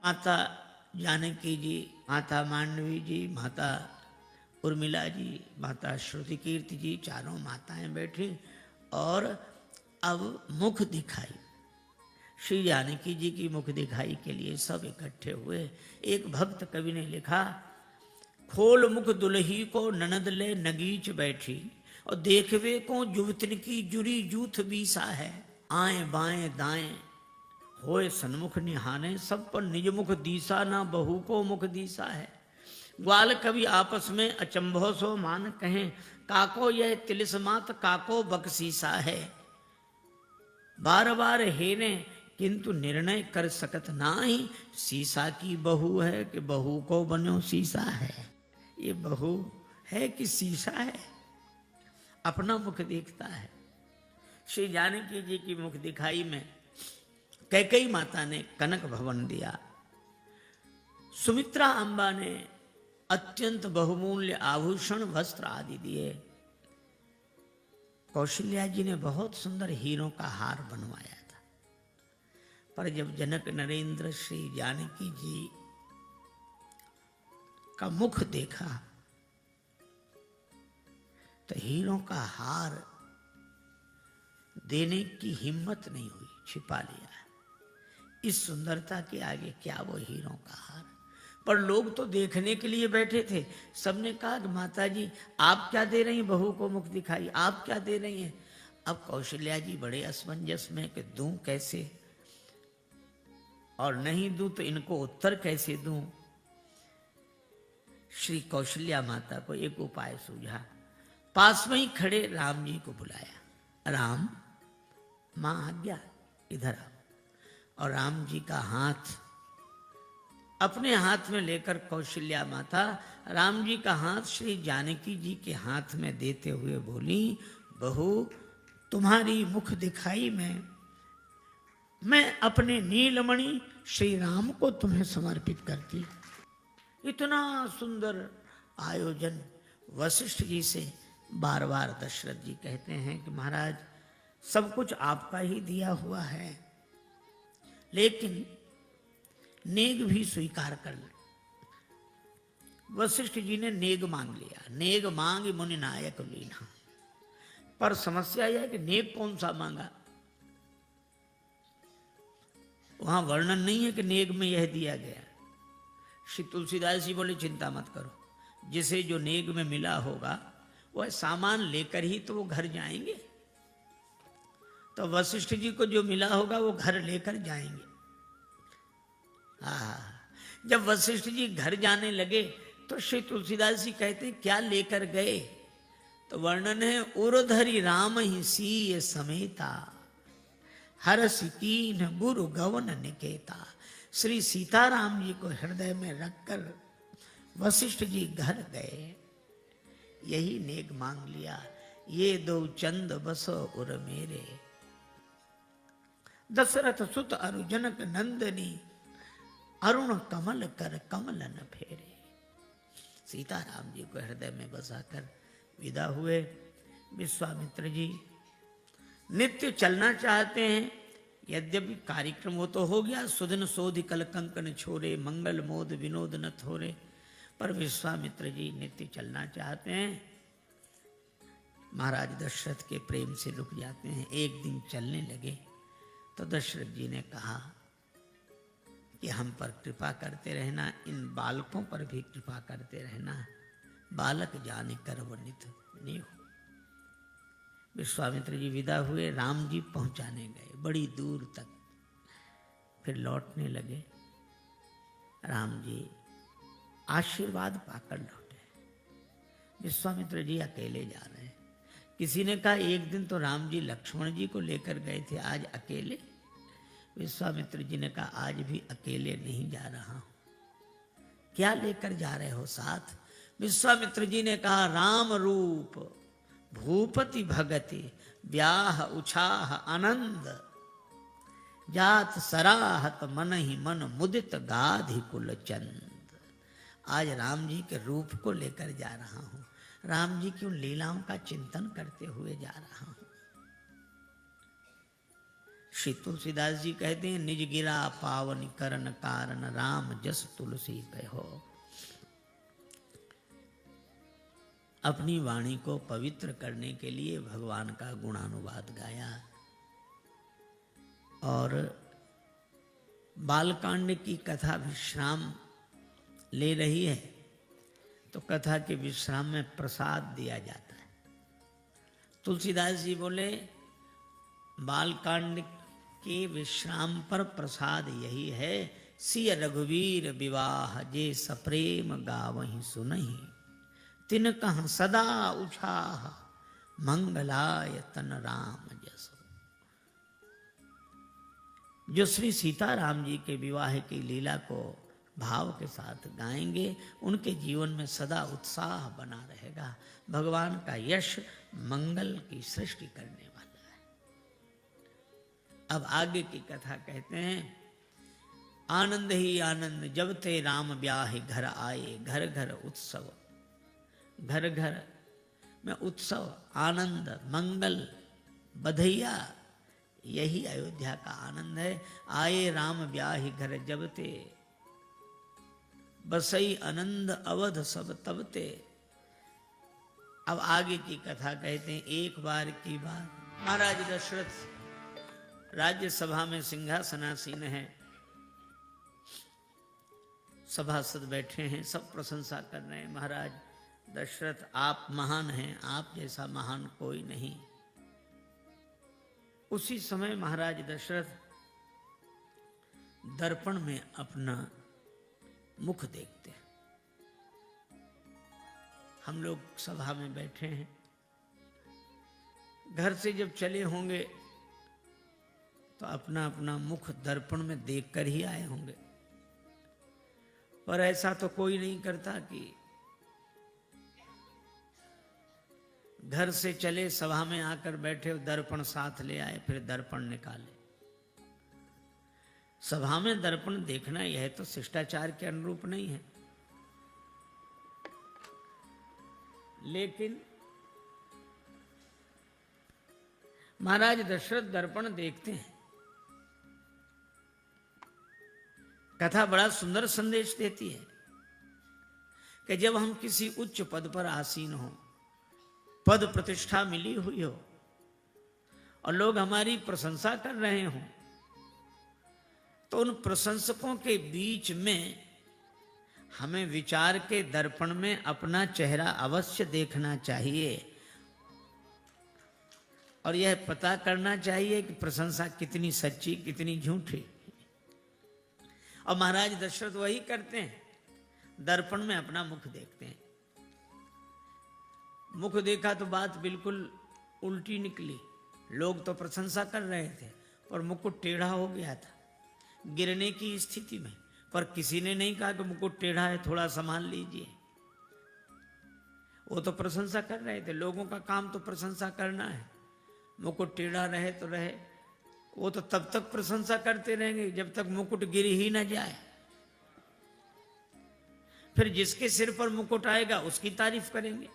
माता जानकी जी, माता मांडवी जी, माता उर्मिला जी, माता श्रुति कीर्ति जी, चारों माताएं बैठी और अब मुख दिखाई, श्री जानकी जी की मुख दिखाई के लिए सब इकट्ठे हुए। एक भक्त कवि ने लिखा, खोल मुख दुल्ही को ननद ले नगीच बैठी, और देखवे को जुवतन की जुरी जूथ बीसा है। आए बाएं दाएं होए सन्मुख निहाने, सब पर निज मुख दीसा, ना बहू को मुख दीसा है। ग्वाल कवि आपस में अचंभो सो मान कहें, काको यह तिलिस्मात काको बकसीसा है। बार बार हेने किंतु निर्णय कर सकत नाही, सीसा की बहू है कि बहू को बनो सीसा है। ये बहू है कि सीसा है, अपना मुख देखता है। श्री जानकी जी की मुख दिखाई में कैकेयी माता ने कनक भवन दिया, सुमित्रा अम्बा ने अत्यंत बहुमूल्य आभूषण वस्त्र आदि दिए, कौशल्या जी ने बहुत सुंदर हीरों का हार बनवाया था। पर जब जनक नरेंद्र श्री जानकी जी का मुख देखा तो हीरों का हार देने की हिम्मत नहीं हुई, छिपा लिया। इस सुंदरता के आगे क्या वो हीरों का हार। पर लोग तो देखने के लिए बैठे थे। सबने कहा कि माता जी आप क्या दे रही हैं, बहू को मुख दिखाई, आप क्या दे रही हैं। अब कौशल्या जी बड़े असमंजस में कि दूं कैसे, और नहीं दूं तो इनको उत्तर कैसे दूं। श्री कौशल्या माता को एक उपाय सूझा, पास में ही खड़े राम जी को बुलाया, राम मां आज्ञा इधर आओ। और राम जी का हाथ अपने हाथ में लेकर कौशल्या माता राम जी का हाथ श्री जानकी जी के हाथ में देते हुए बोली, बहू तुम्हारी मुख दिखाई में मैं अपने नीलमणि श्री राम को तुम्हें समर्पित करती। इतना सुंदर आयोजन। वशिष्ठ जी से बार बार दशरथ जी कहते हैं कि महाराज सब कुछ आपका ही दिया हुआ है, लेकिन नेग भी स्वीकार कर ले। वशिष्ठ जी ने नेग मांग लिया, नेग मांग मुनि नायक लीना। पर समस्या यह है कि नेग कौन सा मांगा, वहां वर्णन नहीं है कि नेग में यह दिया गया। श्री तुलसीदास जी बोले चिंता मत करो, जिसे जो नेग में मिला होगा वह सामान लेकर ही तो वो घर जाएंगे। तो वशिष्ठ जी को जो मिला होगा वो घर लेकर जाएंगे। जब वशिष्ठ जी घर जाने लगे तो श्री तुलसीदास जी कहते क्या लेकर गए, तो वर्णन है, उरधरी राम ही सीय समेता, हरस कीन गुरु गवन निकेता। श्री सीताराम जी को हृदय में रखकर वशिष्ठ जी घर गए, यही नेग मांग लिया, ये दो चंद बसो उर मेरे, दशरथ सुत अरु जनक नंदनी, अरुण कमल कर कमलन फेरे। सीताराम जी को हृदय में बसाकर विदा हुए। विश्वामित्र जी नित्य चलना चाहते हैं, यद्यपि कार्यक्रम वो तो हो गया, सुदिन सोधि कल कंकन छोरे, मंगल मोद विनोद न थोरे, पर विश्वामित्र जी नित्य चलना चाहते हैं। महाराज दशरथ के प्रेम से रुक जाते हैं। एक दिन चलने लगे तो दशरथ जी ने कहा कि हम पर कृपा करते रहना, इन बालकों पर भी कृपा करते रहना, बालक जाने कर वर्णित नहीं हो। विश्वामित्र जी विदा हुए, राम जी पहुंचाने गए बड़ी दूर तक, फिर लौटने लगे। राम जी आशीर्वाद पाकर लौटे। विश्वामित्र जी अकेले जा रहे हैं। किसी ने कहा एक दिन तो राम जी लक्ष्मण जी को लेकर गए थे, आज अकेले। विश्वामित्र जी ने कहा आज भी अकेले नहीं जा रहा हूं, क्या लेकर जा रहे हो साथ। विश्वामित्र जी ने कहा राम रूप भूपति भगति, ब्याह उछाह आनंद, जात सराहत मन ही मन मुदित गाधि कुल चंद। आज राम जी के रूप को लेकर जा रहा हूं, राम जी की उन लीलाओं का चिंतन करते हुए जा रहा हूं। श्री तुलसीदास जी कहते हैं, निज गिरा पावन करन कारण राम जस तुलसी कहो। अपनी वाणी को पवित्र करने के लिए भगवान का गुणानुवाद गाया। और बालकांड की कथा विश्राम ले रही है, तो कथा के विश्राम में प्रसाद दिया जाता है। तुलसीदास जी बोले, बालकांड के विश्राम पर प्रसाद यही है, सिय रघुवीर विवाह जे सप्रेम गावहि सुनहि, तिन कहाँ सदा उछाह मंगलाय तन राम जसो। जो श्री सीताराम जी के विवाह की लीला को भाव के साथ गाएंगे, उनके जीवन में सदा उत्साह बना रहेगा। भगवान का यश मंगल की सृष्टि करने वाला है। अब आगे की कथा कहते हैं, आनंद ही आनंद जब ते राम ब्याह घर आए, घर घर उत्सव। घर घर में उत्सव, आनंद, मंगल, बधैया, यही अयोध्या का आनंद है। आए राम ब्याह घर जब ते, बसई आनंद अवध सब तबते। अब आगे की कथा कहते हैं, एक बार की बात, महाराज दशरथ राज्यसभा में सिंहासनासीन है। सभासद बैठे हैं, सब प्रशंसा कर रहे हैं, महाराज दशरथ आप महान हैं, आप जैसा महान कोई नहीं। उसी समय महाराज दशरथ दर्पण में अपना मुख देखते हैं। हम लोग सभा में बैठे हैं, घर से जब चले होंगे तो अपना अपना मुख दर्पण में देखकर ही आए होंगे। पर ऐसा तो कोई नहीं करता कि घर से चले, सभा में आकर बैठे, दर्पण साथ ले आए, फिर दर्पण निकाले। सभा में दर्पण देखना यह तो शिष्टाचार के अनुरूप नहीं है। लेकिन महाराज दशरथ दर्पण देखते हैं। कथा बड़ा सुंदर संदेश देती है कि जब हम किसी उच्च पद पर आसीन हो, पद प्रतिष्ठा मिली हुई हो और लोग हमारी प्रशंसा कर रहे हों, तो उन प्रशंसकों के बीच में हमें विचार के दर्पण में अपना चेहरा अवश्य देखना चाहिए और यह पता करना चाहिए कि प्रशंसा कितनी सच्ची, कितनी झूठी। और महाराज दशरथ वही करते हैं, दर्पण में अपना मुख देखते हैं। मुख देखा तो बात बिल्कुल उल्टी निकली। लोग तो प्रशंसा कर रहे थे और मुकुट टेढ़ा हो गया था, गिरने की स्थिति में। पर किसी ने नहीं कहा कि मुकुट टेढ़ा है, थोड़ा संभाल लीजिए। वो तो प्रशंसा कर रहे थे, लोगों का काम तो प्रशंसा करना है। मुकुट टेढ़ा रहे तो रहे, वो तो तब तक प्रशंसा करते रहेंगे जब तक मुकुट गिर ही न जाए। फिर जिसके सिर पर मुकुट आएगा उसकी तारीफ करेंगे।